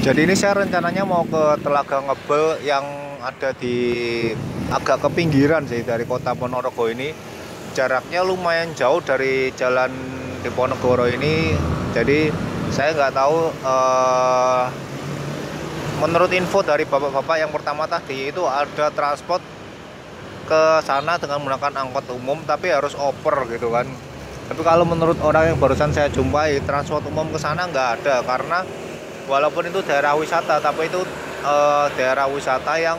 Jadi ini saya rencananya mau ke Telaga Ngebel yang ada di agak ke pinggiran sih dari kota Ponorogo ini. Jaraknya lumayan jauh dari jalan Diponegoro ini. Jadi saya nggak tahu menurut info dari bapak-bapak yang pertama tadi itu ada transport ke sana dengan menggunakan angkot umum tapi harus oper gitu kan. Tapi kalau menurut orang yang barusan saya jumpai, transport umum ke sana nggak ada karena walaupun itu daerah wisata, tapi itu daerah wisata yang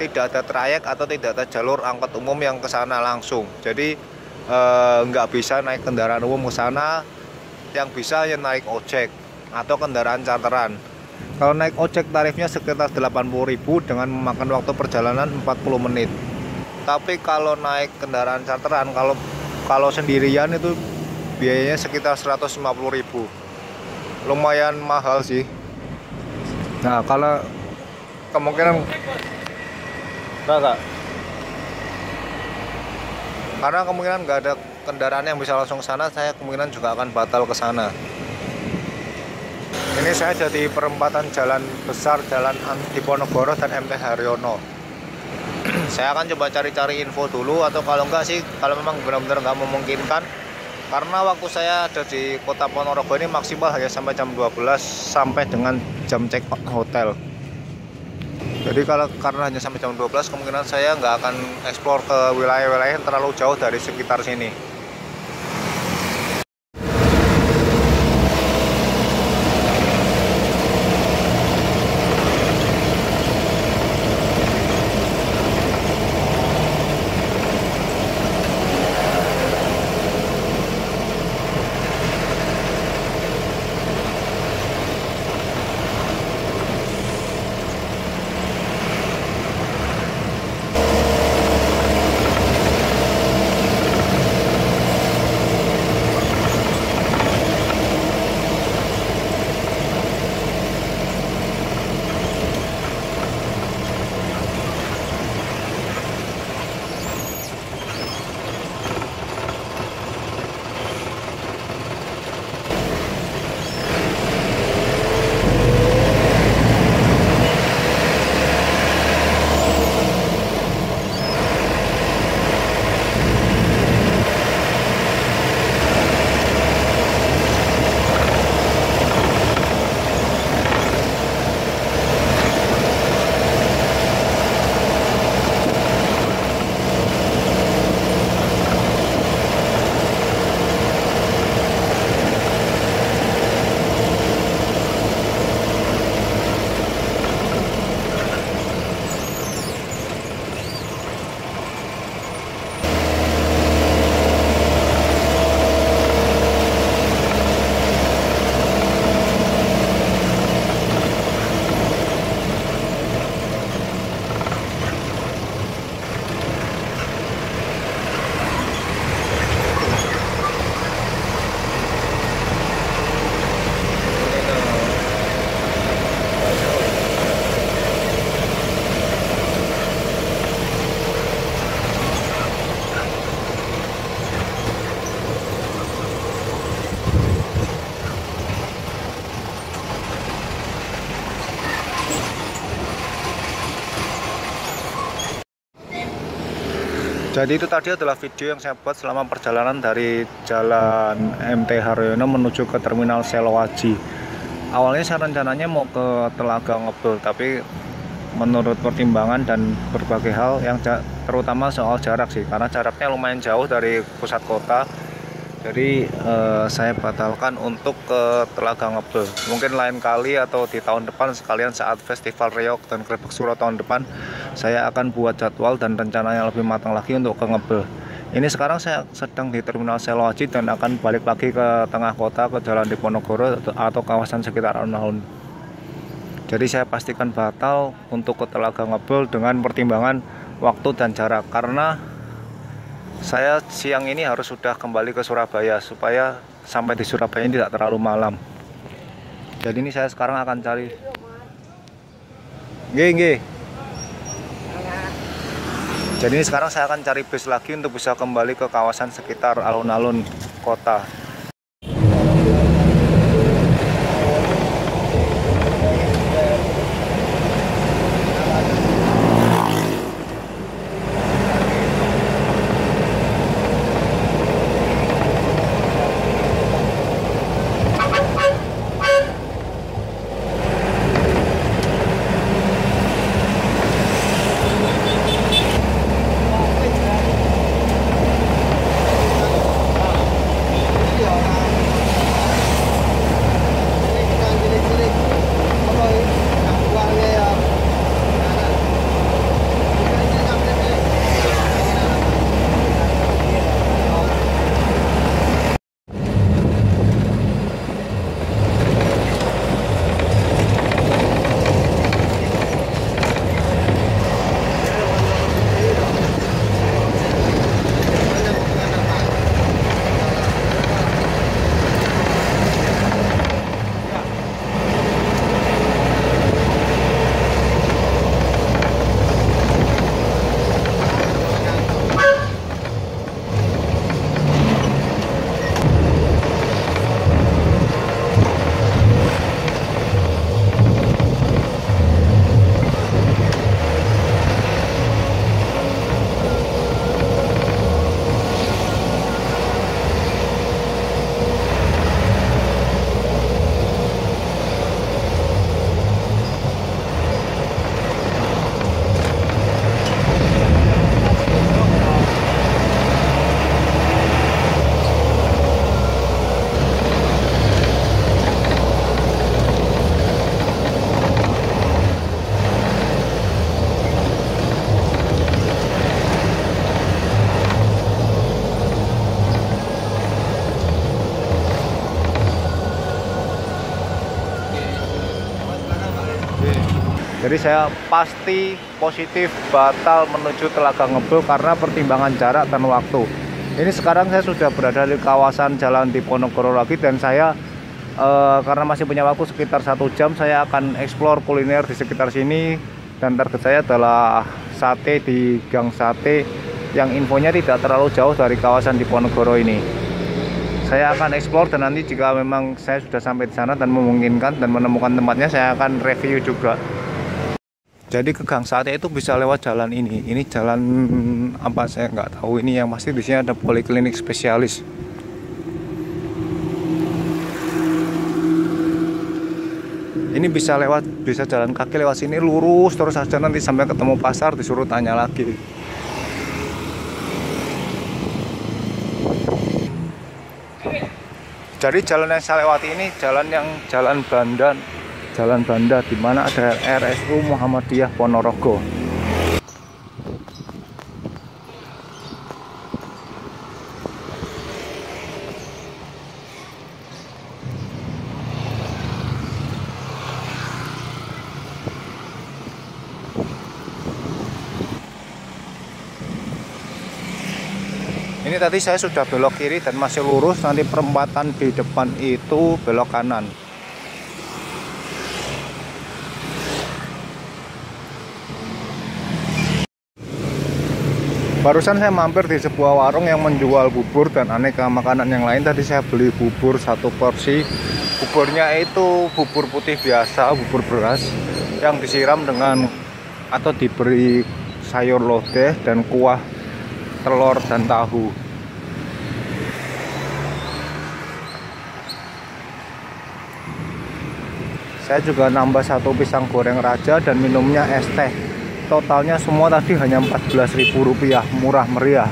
tidak ada trayek atau tidak ada jalur angkot umum yang ke sana langsung. Jadi nggak bisa naik kendaraan umum ke sana, yang bisa hanya naik ojek atau kendaraan charteran. Kalau naik ojek tarifnya sekitar 80.000 dengan memakan waktu perjalanan 40 menit. Tapi kalau naik kendaraan charteran, kalau sendirian itu biayanya sekitar 150.000. Lumayan mahal sih. Nah, kalau kemungkinan enggak, karena kemungkinan nggak ada kendaraan yang bisa langsung ke sana, saya kemungkinan juga akan batal ke sana. Ini saya ada di perempatan jalan besar, jalan Diponegoro dan MT Haryono. Saya akan coba cari-cari info dulu, atau kalau enggak sih, kalau memang benar-benar nggak memungkinkan, karena waktu saya ada di kota Ponorogo ini maksimal hanya sampai jam 12 sampai dengan jam check out hotel. Jadi karena hanya sampai jam 12, kemungkinan saya nggak akan eksplor ke wilayah-wilayah yang terlalu jauh dari sekitar sini. Jadi itu tadi adalah video yang saya buat selama perjalanan dari jalan MT Haryono menuju ke terminal Selowaji. Awalnya saya rencananya mau ke Telaga Ngebel, tapi menurut pertimbangan dan berbagai hal yang terutama soal jarak sih, karena jaraknya lumayan jauh dari pusat kota. Jadi saya batalkan untuk ke Telaga Ngebel. Mungkin lain kali atau di tahun depan sekalian saat Festival Riok dan Grebek Suro tahun depan, saya akan buat jadwal dan rencana yang lebih matang lagi untuk ke Ngebel. Ini sekarang saya sedang di Terminal Selowaji dan akan balik lagi ke tengah kota, ke Jalan Diponegoro atau kawasan sekitar alun-alun. Jadi saya pastikan batal untuk ke Telaga Ngebel dengan pertimbangan waktu dan jarak, karena saya siang ini harus sudah kembali ke Surabaya supaya sampai di Surabaya ini tidak terlalu malam. Jadi ini saya sekarang akan cari. Nggih. Jadi ini sekarang saya akan cari bus lagi untuk bisa kembali ke kawasan sekitar alun-alun kota. Jadi saya pasti positif batal menuju Telaga Ngebul karena pertimbangan jarak dan waktu. Ini sekarang saya sudah berada di kawasan Jalan Diponegoro lagi, dan saya karena masih punya waktu sekitar 1 jam, saya akan eksplor kuliner di sekitar sini. Dan target saya adalah sate di Gang Sate yang infonya tidak terlalu jauh dari kawasan Diponegoro ini. Saya akan eksplor, dan nanti jika memang saya sudah sampai di sana dan memungkinkan dan menemukan tempatnya, saya akan review juga. Jadi ke Gang Sate itu bisa lewat jalan ini. Ini jalan apa saya nggak tahu. Ini yang pasti di sini ada poliklinik spesialis. Ini bisa jalan kaki lewat sini lurus terus saja, nanti sampai ketemu pasar disuruh tanya lagi. Jadi jalan yang saya lewati ini jalan Banda, di mana ada RSU Muhammadiyah Ponorogo. Ini tadi saya sudah belok kiri dan masih lurus, nanti perempatan di depan itu belok kanan. Barusan saya mampir di sebuah warung yang menjual bubur dan aneka makanan yang lain. Tadi saya beli bubur 1 porsi. Buburnya itu bubur putih biasa, bubur beras yang disiram dengan atau diberi sayur lodeh dan kuah telur dan tahu. Saya juga nambah 1 pisang goreng raja dan minumnya es teh. Totalnya semua tadi hanya Rp14.000, murah meriah.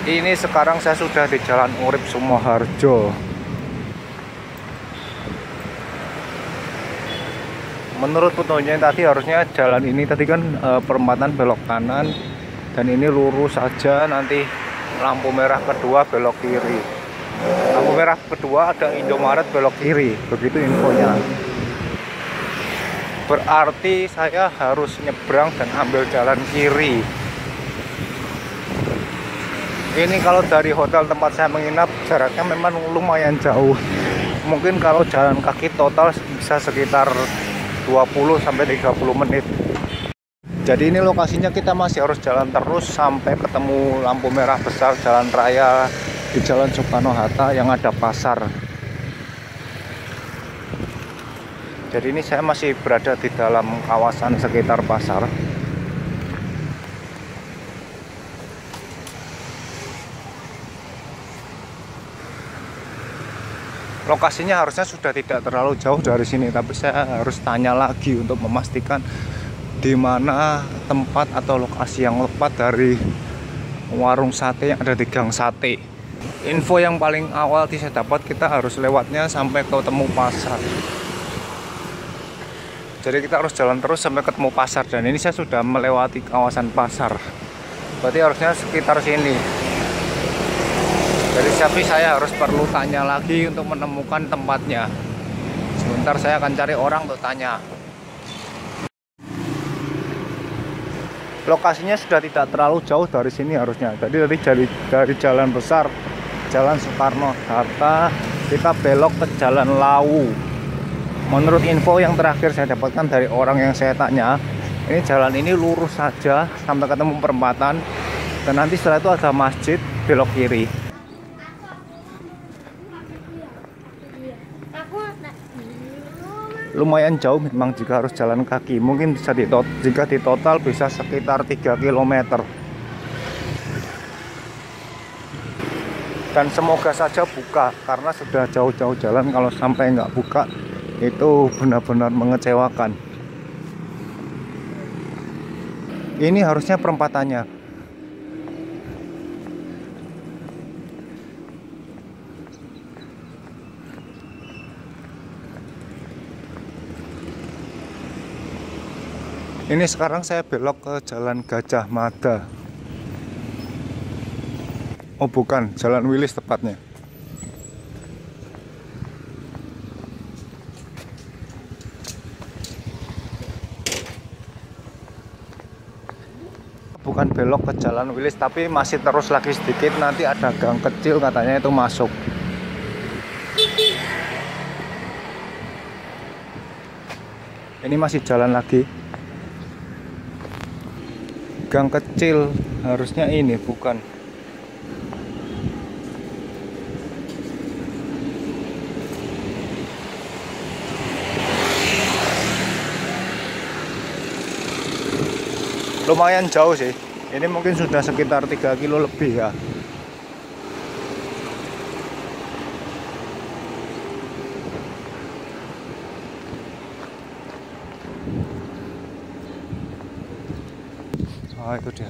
Ini sekarang saya sudah di Jalan Urip Sumoharjo. Menurut petunjuknya tadi harusnya jalan ini tadi kan perempatan belok kanan, dan ini lurus saja, nanti lampu merah kedua belok kiri. Lampu merah kedua ada Indomaret belok kiri, begitu infonya. Berarti saya harus nyebrang dan ambil jalan kiri. Ini kalau dari hotel tempat saya menginap jaraknya memang lumayan jauh. Mungkin kalau jalan kaki total bisa sekitar 20-30 menit. Jadi ini lokasinya kita masih harus jalan terus sampai ketemu lampu merah besar jalan raya di Jalan Soekarno-Hatta yang ada pasar. Jadi ini saya masih berada di dalam kawasan sekitar pasar. Lokasinya harusnya sudah tidak terlalu jauh dari sini, tapi saya harus tanya lagi untuk memastikan di mana tempat atau lokasi yang tepat dari warung sate yang ada di Gang Sate. Info yang paling awal saya dapat, kita harus lewatnya sampai ketemu pasar. Jadi kita harus jalan terus sampai ketemu pasar, dan ini saya sudah melewati kawasan pasar. Berarti harusnya sekitar sini. Jadi saya harus perlu tanya lagi untuk menemukan tempatnya. Sebentar saya akan cari orang untuk tanya. Lokasinya sudah tidak terlalu jauh dari sini harusnya. Jadi dari jalan besar, Jalan Soekarno-Hatta, kita belok ke Jalan Lawu. Menurut info yang terakhir saya dapatkan dari orang yang saya tanya, ini jalan ini lurus saja sampai ketemu perempatan, dan nanti setelah itu ada masjid, belok kiri. Lumayan jauh memang jika harus jalan kaki. Mungkin bisa jika di total bisa sekitar 3 km. Dan semoga saja buka, karena sudah jauh-jauh jalan, kalau sampai nggak buka itu benar-benar mengecewakan. Ini harusnya perempatannya. Ini sekarang saya belok ke Jalan Gajah Mada. Oh bukan, Jalan Wilis tepatnya. bukan belok ke Jalan Wilis, tapi masih terus lagi sedikit, nanti ada gang kecil katanya itu masuk. Ini masih jalan lagi. Gang kecil harusnya ini, bukan. Lumayan jauh sih. Ini mungkin sudah sekitar 3 kilo lebih ya. Oh, itu dia.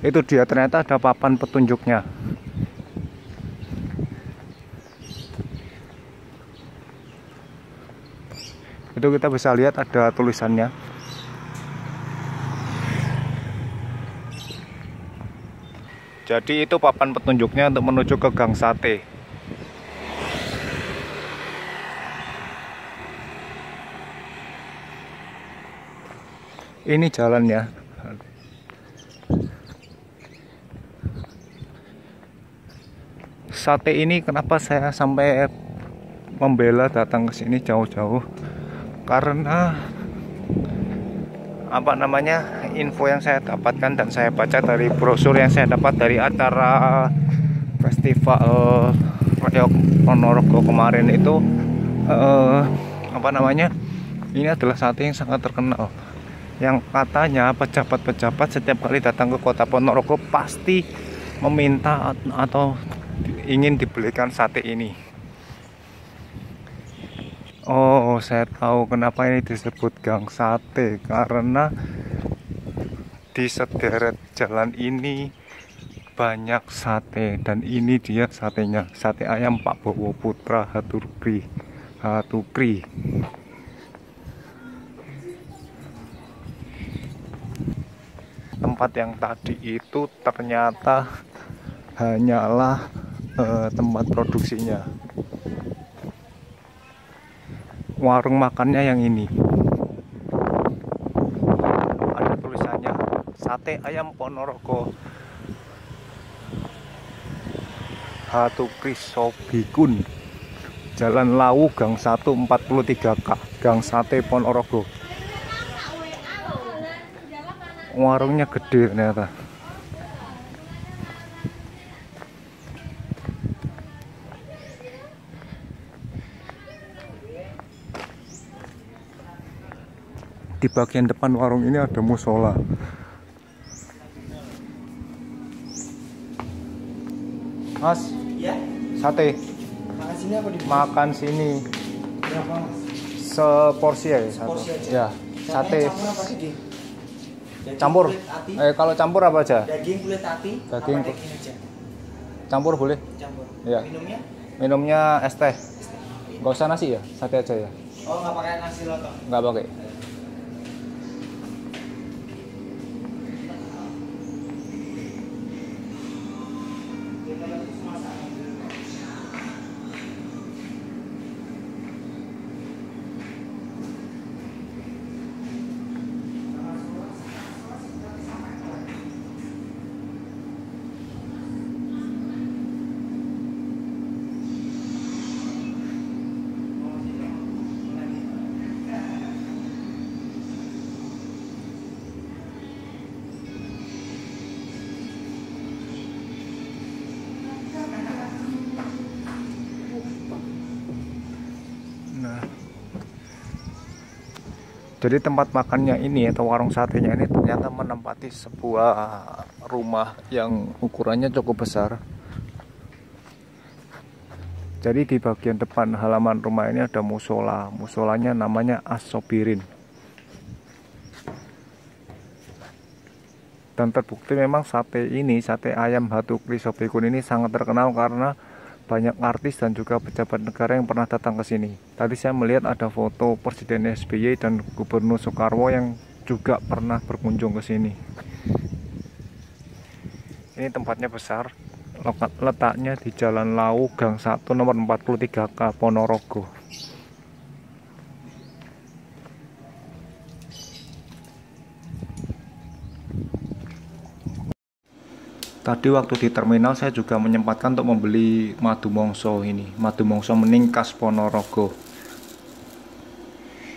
Itu dia, ternyata ada papan petunjuknya. Itu kita bisa lihat ada tulisannya. Jadi itu papan petunjuknya untuk menuju ke Gang Sate. Ini jalannya. Sate ini kenapa saya sampai membela datang ke sini jauh-jauh? Karena apa namanya, info yang saya dapatkan dan saya baca dari brosur yang saya dapat dari acara festival Reok Ponorogo kemarin itu, apa namanya, ini adalah sate yang sangat terkenal, yang katanya pejabat-pejabat setiap kali datang ke kota Ponorogo pasti meminta atau ingin dibelikan sate ini. Oh, saya tahu kenapa ini disebut Gang Sate, karena di sederet jalan ini banyak sate, dan ini dia satenya, sate ayam Pak Bowo Putra Hatukri. Tempat yang tadi itu ternyata hanyalah tempat produksinya. Warung makannya yang ini ada tulisannya Sate Ayam Ponorogo Hatukri Sobikun, Jalan Lawu Gang 1 43K, Gang Sate Ponorogo. Warungnya gede ternyata. Di bagian depan warung ini ada musola. Mas, ya? Sate. Makan sini apa di? Makan sini. Berapa, Mas? Seporsi ya, seporsi aja. Ya, sate. Campur apa daging? Campur. Kalau campur apa aja? Daging, kulit hati. Daging aja. Campur boleh? Campur. Ya. Minumnya? Minumnya es teh. Gak usah nasi ya, sate aja ya. Oh, nggak pakai nasi lontong? Nggak pakai. Jadi tempat makannya ini atau warung satenya ini ternyata menempati sebuah rumah yang ukurannya cukup besar. Jadi di bagian depan halaman rumah ini ada musola. Musolanya namanya As-Sobirin. Dan terbukti memang sate ini, sate ayam Hatukri Sobikun ini sangat terkenal karena banyak artis dan juga pejabat negara yang pernah datang ke sini. Tadi saya melihat ada foto Presiden SBY dan Gubernur Soekarwo yang juga pernah berkunjung ke sini. Ini tempatnya besar, letaknya di Jalan Lawu Gang 1 nomor 43K Ponorogo. Tadi waktu di terminal saya juga menyempatkan untuk membeli madu mongso ini, madu mongso bening khas Ponorogo.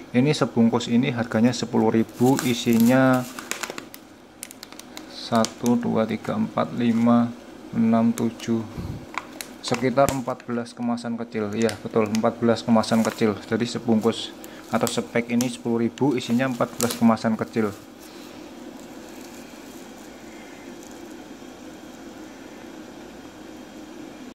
Ini sebungkus ini harganya 10.000, isinya 1 2 3 4 5 6 7 sekitar 14 kemasan kecil. Ya betul, 14 kemasan kecil. Jadi sebungkus atau spek ini 10.000, isinya 14 kemasan kecil.